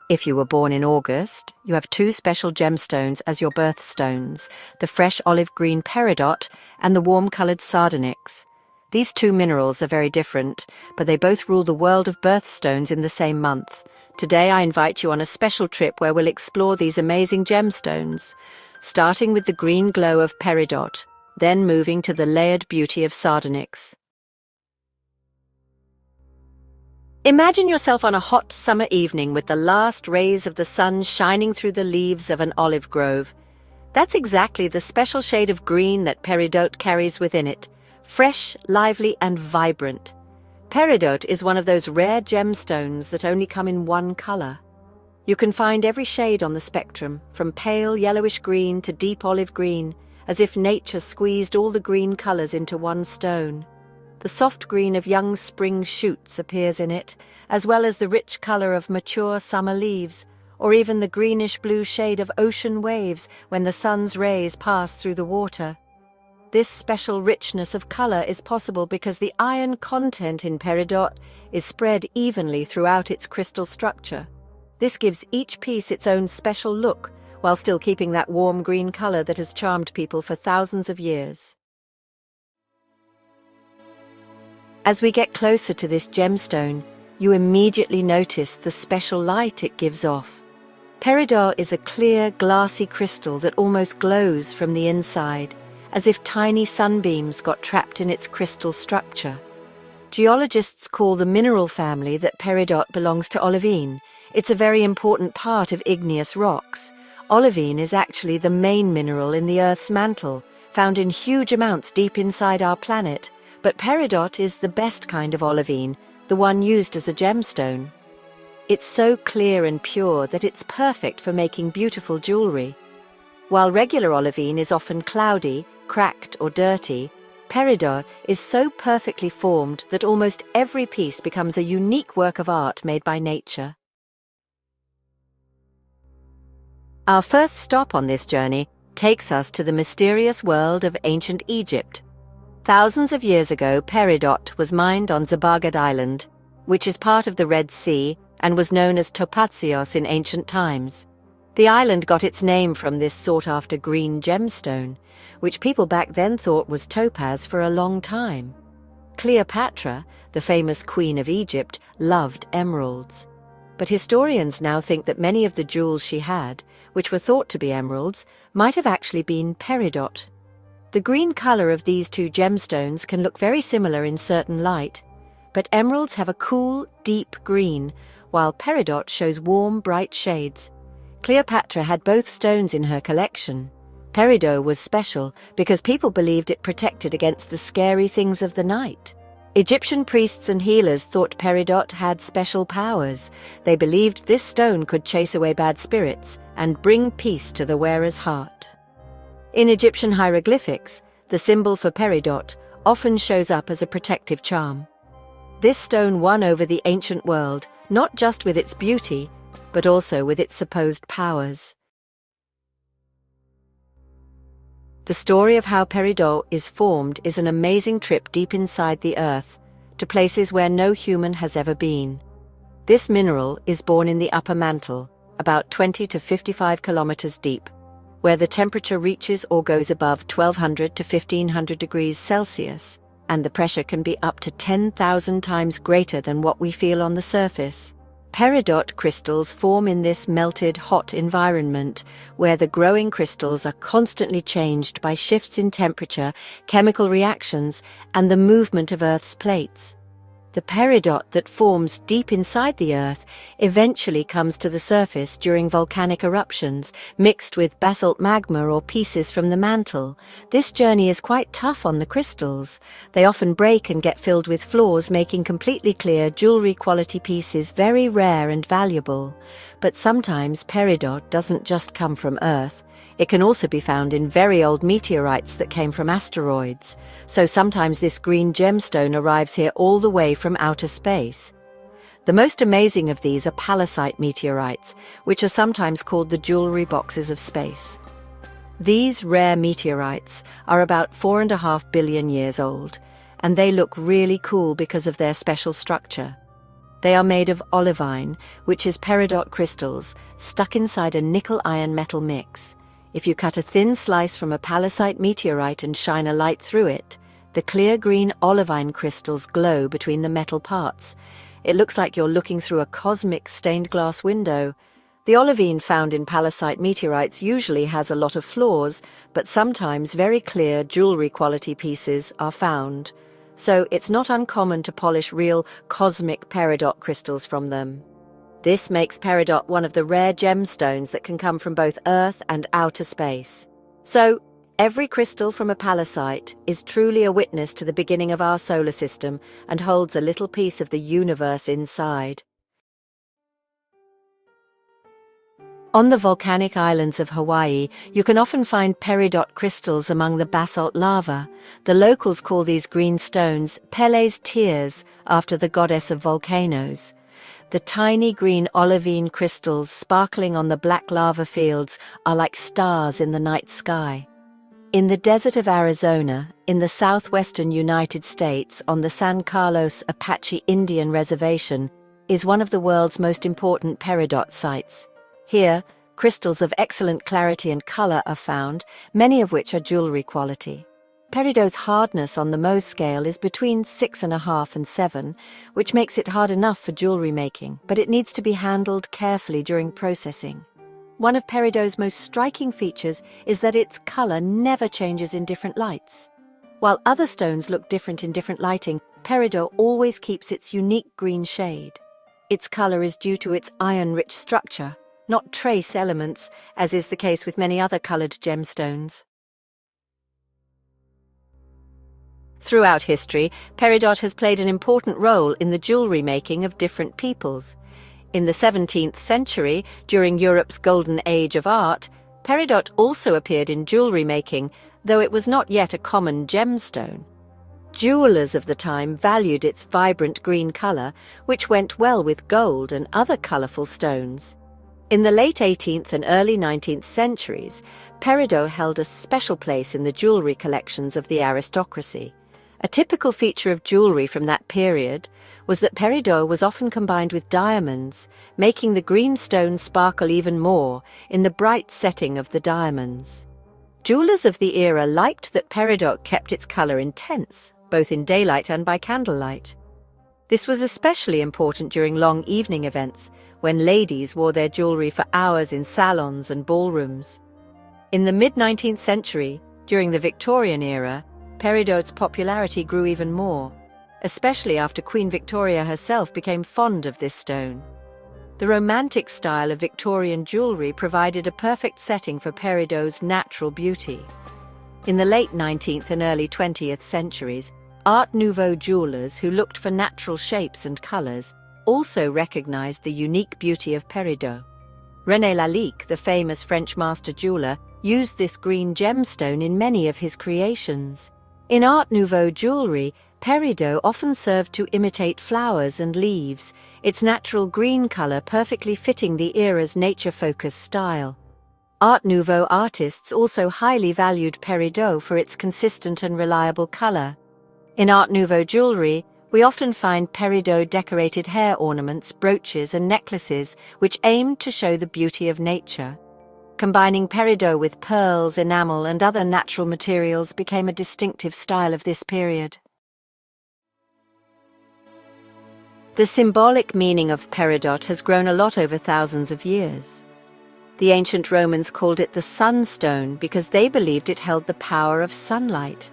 If you were born in August, you have two special gemstones as your birthstones, the fresh olive green peridot and the warm-coloured sardonyx. These two minerals are very different, but they both rule the world of birthstones in the same month. Today I invite you on a special trip where we'll explore these amazing gemstones, starting with the green glow of peridot, then moving to the layered beauty of sardonyx. Imagine yourself on a hot summer evening with the last rays of the sun shining through the leaves of an olive grove. That's exactly the special shade of green that peridot carries within it, fresh, lively, and vibrant. Peridot is one of those rare gemstones that only come in one color. You can find every shade on the spectrum, from pale yellowish green to deep olive green, as if nature squeezed all the green colors into one stone. The soft green of young spring shoots appears in it, as well as the rich color of mature summer leaves, or even the greenish-blue shade of ocean waves when the sun's rays pass through the water. This special richness of color is possible because the iron content in peridot is spread evenly throughout its crystal structure. This gives each piece its own special look, while still keeping that warm green color that has charmed people for thousands of years. As we get closer to this gemstone, you immediately notice the special light it gives off. Peridot is a clear, glassy crystal that almost glows from the inside, as if tiny sunbeams got trapped in its crystal structure. Geologists call the mineral family that peridot belongs to olivine. It's a very important part of igneous rocks. Olivine is actually the main mineral in the Earth's mantle, found in huge amounts deep inside our planet. But peridot is the best kind of olivine, the one used as a gemstone. It's so clear and pure that it's perfect for making beautiful jewelry. While regular olivine is often cloudy, cracked or dirty, peridot is so perfectly formed that almost every piece becomes a unique work of art made by nature. Our first stop on this journey takes us to the mysterious world of ancient Egypt. Thousands of years ago, peridot was mined on Suffragette Island, which is part of the Red Sea and was known as Topazios in ancient times. The island got its name from this sought-after green gemstone, which people back then thought was topaz for a long time. Cleopatra, the famous queen of Egypt, loved emeralds. But historians now think that many of the jewels she had, which were thought to be emeralds, might have actually been peridot. The green color of these two gemstones can look very similar in certain light, but emeralds have a cool, deep green, while peridot shows warm, bright shades. Cleopatra had both stones in her collection. Peridot was special because people believed it protected against the scary things of the night. Egyptian priests and healers thought peridot had special powers. They believed this stone could chase away bad spirits and bring peace to the wearer's heart. In Egyptian hieroglyphics, the symbol for peridot often shows up as a protective charm. This stone won over the ancient world, not just with its beauty, but also with its supposed powers. The story of how peridot is formed is an amazing trip deep inside the earth, to places where no human has ever been. This mineral is born in the upper mantle, about 20 to 55 kilometers deep, where the temperature reaches or goes above 1200 to 1500 degrees Celsius, and the pressure can be up to 10,000 times greater than what we feel on the surface. Peridot crystals form in this melted, hot environment, where the growing crystals are constantly changed by shifts in temperature, chemical reactions, and the movement of Earth's plates. The peridot that forms deep inside the Earth eventually comes to the surface during volcanic eruptions, mixed with basalt magma or pieces from the mantle. This journey is quite tough on the crystals. They often break and get filled with flaws, making completely clear jewelry-quality pieces very rare and valuable. But sometimes peridot doesn't just come from Earth. It can also be found in very old meteorites that came from asteroids, so sometimes this green gemstone arrives here all the way from outer space. The most amazing of these are palisite meteorites, which are sometimes called the jewelry boxes of space. These rare meteorites are about 4.5 billion years old, and they look really cool because of their special structure. They are made of olivine, which is peridot crystals, stuck inside a nickel-iron metal mix. If you cut a thin slice from a palisite meteorite and shine a light through it, the clear green olivine crystals glow between the metal parts. It looks like you're looking through a cosmic stained glass window. The olivine found in palisite meteorites usually has a lot of flaws, but sometimes very clear jewelry quality pieces are found. So it's not uncommon to polish real cosmic peridot crystals from them. This makes peridot one of the rare gemstones that can come from both Earth and outer space. So, every crystal from a palisite is truly a witness to the beginning of our solar system and holds a little piece of the universe inside. On the volcanic islands of Hawaii, you can often find peridot crystals among the basalt lava. The locals call these green stones Pele's tears, after the goddess of volcanoes. The tiny green olivine crystals sparkling on the black lava fields are like stars in the night sky. In the desert of Arizona, in the southwestern United States, on the San Carlos Apache Indian Reservation, is one of the world's most important peridot sites. Here, crystals of excellent clarity and color are found, many of which are jewelry quality. Peridot's hardness on the Mohs scale is between 6.5 and 7, which makes it hard enough for jewelry making, but it needs to be handled carefully during processing. One of peridot's most striking features is that its color never changes in different lights. While other stones look different in different lighting, peridot always keeps its unique green shade. Its color is due to its iron-rich structure, not trace elements, as is the case with many other colored gemstones. Throughout history, peridot has played an important role in the jewelry making of different peoples. In the 17th century, during Europe's golden age of art, peridot also appeared in jewelry making, though it was not yet a common gemstone. Jewelers of the time valued its vibrant green color, which went well with gold and other colorful stones. In the late 18th and early 19th centuries, peridot held a special place in the jewelry collections of the aristocracy. A typical feature of jewelry from that period was that peridot was often combined with diamonds, making the green stone sparkle even more in the bright setting of the diamonds. Jewelers of the era liked that peridot kept its color intense, both in daylight and by candlelight. This was especially important during long evening events, when ladies wore their jewelry for hours in salons and ballrooms. In the mid-19th century, during the Victorian era, peridot's popularity grew even more, especially after Queen Victoria herself became fond of this stone. The romantic style of Victorian jewelry provided a perfect setting for peridot's natural beauty. In the late 19th and early 20th centuries, Art Nouveau jewelers who looked for natural shapes and colors also recognized the unique beauty of peridot. René Lalique, the famous French master jeweler, used this green gemstone in many of his creations. In Art Nouveau jewelry, peridot often served to imitate flowers and leaves, its natural green color perfectly fitting the era's nature-focused style. Art Nouveau artists also highly valued peridot for its consistent and reliable color. In Art Nouveau jewelry, we often find peridot-decorated hair ornaments, brooches, and necklaces which aimed to show the beauty of nature. Combining peridot with pearls, enamel, and other natural materials became a distinctive style of this period. The symbolic meaning of peridot has grown a lot over thousands of years. The ancient Romans called it the sunstone because they believed it held the power of sunlight.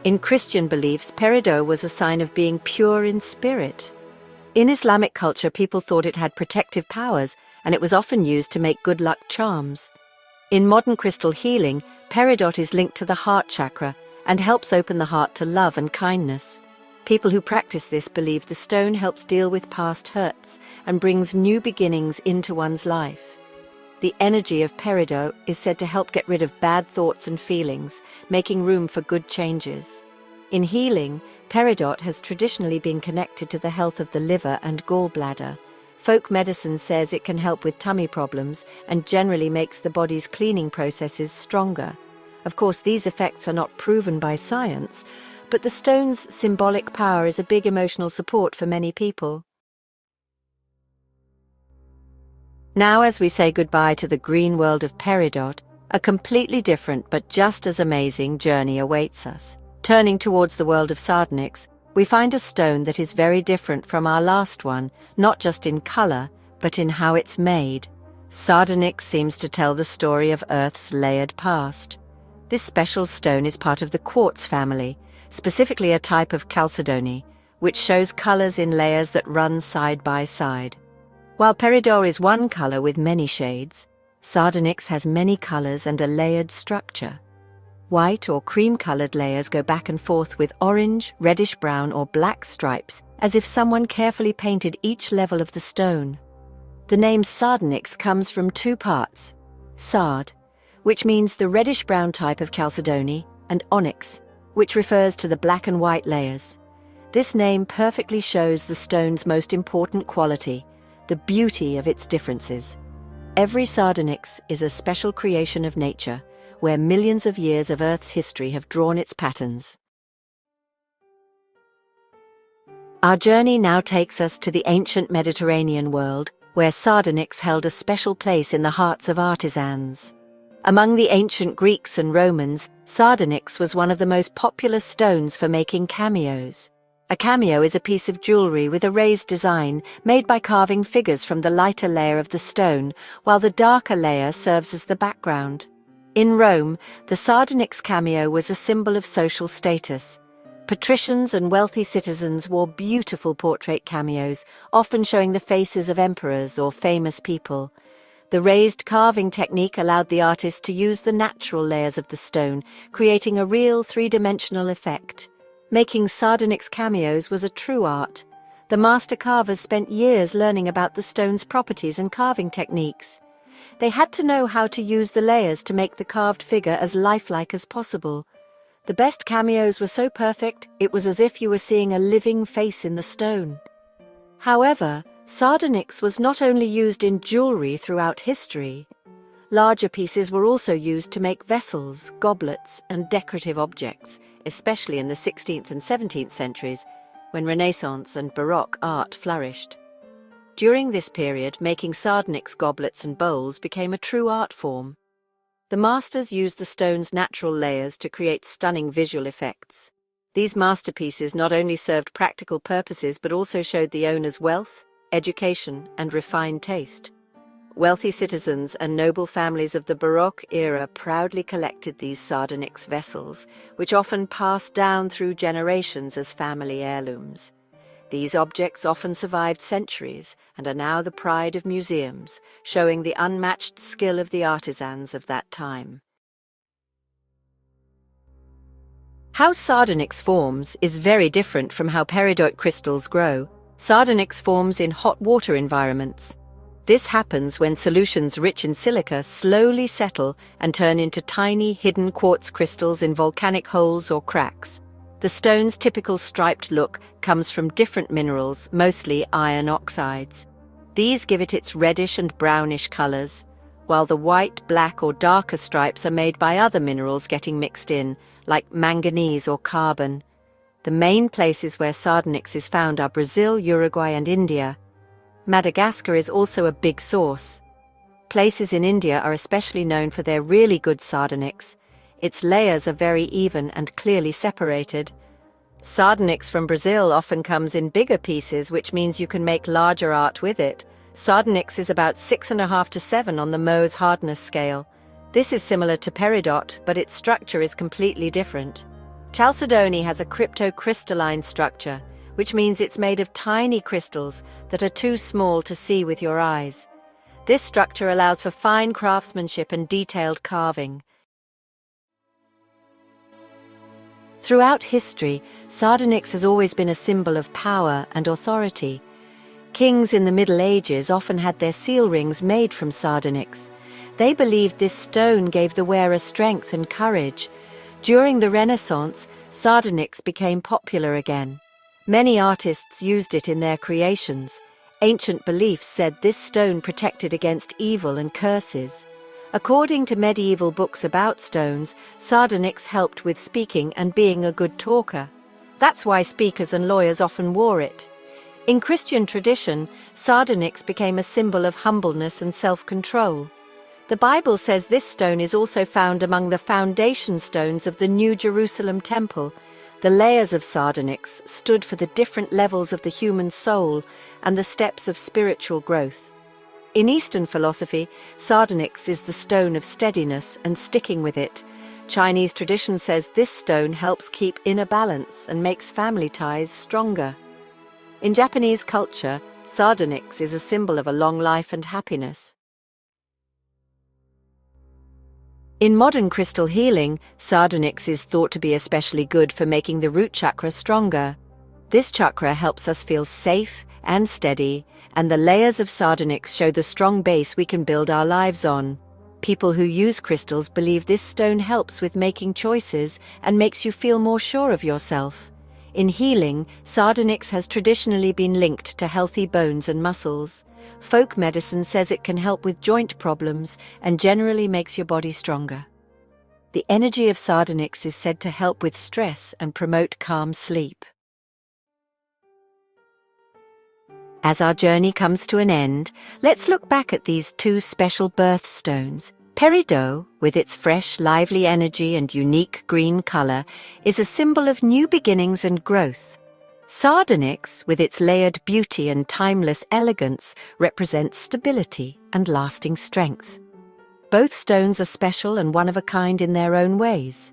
In Christian beliefs, peridot was a sign of being pure in spirit. In Islamic culture, people thought it had protective powers, and it was often used to make good luck charms. In modern crystal healing, peridot is linked to the heart chakra and helps open the heart to love and kindness. People who practice this believe the stone helps deal with past hurts and brings new beginnings into one's life. The energy of peridot is said to help get rid of bad thoughts and feelings, making room for good changes. In healing, peridot has traditionally been connected to the health of the liver and gallbladder. Folk medicine says it can help with tummy problems and generally makes the body's cleaning processes stronger. Of course, these effects are not proven by science, but the stone's symbolic power is a big emotional support for many people. Now, as we say goodbye to the green world of Peridot, a completely different but just as amazing journey awaits us. Turning towards the world of Sardonyx, we find a stone that is very different from our last one, not just in color, but in how it's made. Sardonyx seems to tell the story of Earth's layered past. This special stone is part of the quartz family, specifically a type of chalcedony, which shows colors in layers that run side by side. While peridot is one color with many shades, Sardonyx has many colors and a layered structure. White or cream-colored layers go back and forth with orange, reddish-brown or black stripes, as if someone carefully painted each level of the stone. The name Sardonyx comes from two parts: sard, which means the reddish-brown type of chalcedony, and onyx, which refers to the black and white layers. This name perfectly shows the stone's most important quality, the beauty of its differences. Every Sardonyx is a special creation of nature, where millions of years of Earth's history have drawn its patterns. Our journey now takes us to the ancient Mediterranean world, where Sardonyx held a special place in the hearts of artisans. Among the ancient Greeks and Romans, Sardonyx was one of the most popular stones for making cameos. A cameo is a piece of jewelry with a raised design made by carving figures from the lighter layer of the stone, while the darker layer serves as the background. In Rome, the Sardonyx cameo was a symbol of social status. Patricians and wealthy citizens wore beautiful portrait cameos, often showing the faces of emperors or famous people. The raised carving technique allowed the artist to use the natural layers of the stone, creating a real three-dimensional effect. Making Sardonyx cameos was a true art. The master carvers spent years learning about the stone's properties and carving techniques. They had to know how to use the layers to make the carved figure as lifelike as possible. The best cameos were so perfect, it was as if you were seeing a living face in the stone. However, Sardonyx was not only used in jewelry throughout history. Larger pieces were also used to make vessels, goblets, and decorative objects, especially in the 16th and 17th centuries, when Renaissance and Baroque art flourished. During this period, making Sardonyx goblets and bowls became a true art form. The masters used the stone's natural layers to create stunning visual effects. These masterpieces not only served practical purposes but also showed the owner's wealth, education, and refined taste. Wealthy citizens and noble families of the Baroque era proudly collected these Sardonyx vessels, which often passed down through generations as family heirlooms. These objects often survived centuries and are now the pride of museums, showing the unmatched skill of the artisans of that time. How Sardonyx forms is very different from how peridot crystals grow. Sardonyx forms in hot water environments. This happens when solutions rich in silica slowly settle and turn into tiny hidden quartz crystals in volcanic holes or cracks. The stone's typical striped look comes from different minerals, mostly iron oxides. These give it its reddish and brownish colors, while the white, black, or darker stripes are made by other minerals getting mixed in, like manganese or carbon. The main places where Sardonyx is found are Brazil, Uruguay, and India. Madagascar is also a big source. Places in India are especially known for their really good Sardonyx. Its layers are very even and clearly separated. Sardonyx from Brazil often comes in bigger pieces, which means you can make larger art with it. Sardonyx is about 6.5 to 7 on the Mohs hardness scale. This is similar to peridot, but its structure is completely different. Chalcedony has a cryptocrystalline structure, which means it's made of tiny crystals that are too small to see with your eyes. This structure allows for fine craftsmanship and detailed carving. Throughout history, Sardonyx has always been a symbol of power and authority. Kings in the Middle Ages often had their seal rings made from Sardonyx. They believed this stone gave the wearer strength and courage. During the Renaissance, Sardonyx became popular again. Many artists used it in their creations. Ancient beliefs said this stone protected against evil and curses. According to medieval books about stones, Sardonyx helped with speaking and being a good talker. That's why speakers and lawyers often wore it. In Christian tradition, sardonyx became a symbol of humbleness and self-control. The Bible says this stone is also found among the foundation stones of the New Jerusalem temple. The layers of sardonyx stood for the different levels of the human soul and the steps of spiritual growth. In Eastern philosophy, sardonyx is the stone of steadiness and sticking with it. Chinese tradition says this stone helps keep inner balance and makes family ties stronger. In Japanese culture, sardonyx is a symbol of a long life and happiness. In modern crystal healing, sardonyx is thought to be especially good for making the root chakra stronger. This chakra helps us feel safe and steady, and the layers of sardonyx show the strong base we can build our lives on. People who use crystals believe this stone helps with making choices and makes you feel more sure of yourself. In healing, sardonyx has traditionally been linked to healthy bones and muscles. Folk medicine says it can help with joint problems and generally makes your body stronger. The energy of sardonyx is said to help with stress and promote calm sleep. As our journey comes to an end, let's look back at these two special birthstones. Peridot, with its fresh, lively energy and unique green color, is a symbol of new beginnings and growth. Sardonyx, with its layered beauty and timeless elegance, represents stability and lasting strength. Both stones are special and one of a kind in their own ways.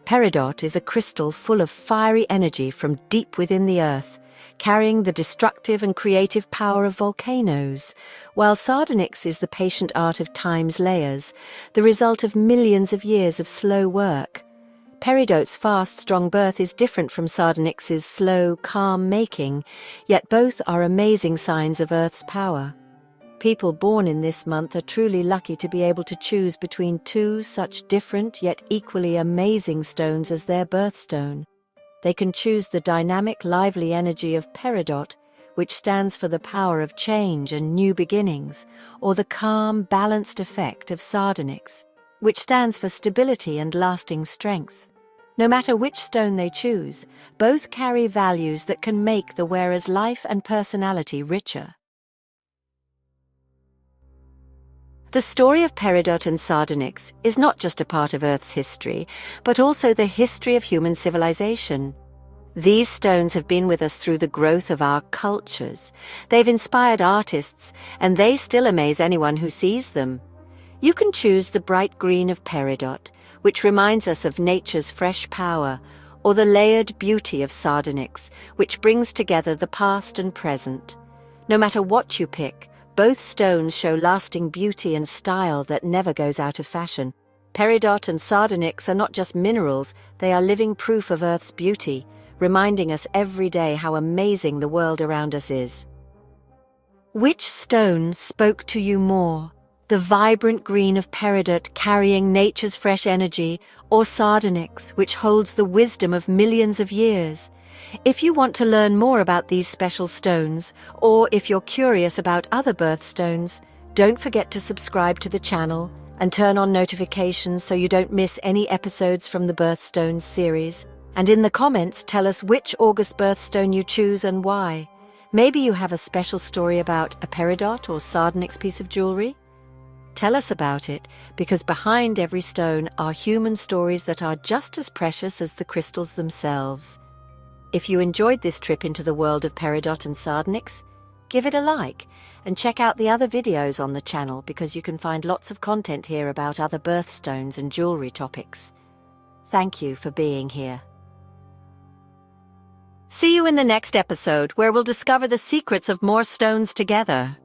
Peridot is a crystal full of fiery energy from deep within the earth, carrying the destructive and creative power of volcanoes, while sardonyx is the patient art of time's layers, the result of millions of years of slow work. Peridot's fast, strong birth is different from sardonyx's slow, calm making, yet both are amazing signs of Earth's power. People born in this month are truly lucky to be able to choose between two such different yet equally amazing stones as their birthstone. They can choose the dynamic, lively energy of Peridot, which stands for the power of change and new beginnings, or the calm, balanced effect of sardonyx, which stands for stability and lasting strength. No matter which stone they choose, both carry values that can make the wearer's life and personality richer. The story of Peridot and Sardonyx is not just a part of Earth's history, but also the history of human civilization. These stones have been with us through the growth of our cultures. They've inspired artists, and they still amaze anyone who sees them. You can choose the bright green of Peridot, which reminds us of nature's fresh power, or the layered beauty of Sardonyx, which brings together the past and present. No matter what you pick, both stones show lasting beauty and style that never goes out of fashion. Peridot and Sardonyx are not just minerals, they are living proof of Earth's beauty, reminding us every day how amazing the world around us is. Which stone spoke to you more? The vibrant green of Peridot carrying nature's fresh energy, or Sardonyx, which holds the wisdom of millions of years? If you want to learn more about these special stones, or if you're curious about other birthstones, don't forget to subscribe to the channel and turn on notifications so you don't miss any episodes from the Birthstones series. And in the comments, tell us which August birthstone you choose and why. Maybe you have a special story about a Peridot or Sardonyx piece of jewelry? Tell us about it, because behind every stone are human stories that are just as precious as the crystals themselves. If you enjoyed this trip into the world of Peridot and Sardonyx, give it a like and check out the other videos on the channel because you can find lots of content here about other birthstones and jewelry topics. Thank you for being here. See you in the next episode where we'll discover the secrets of more stones together.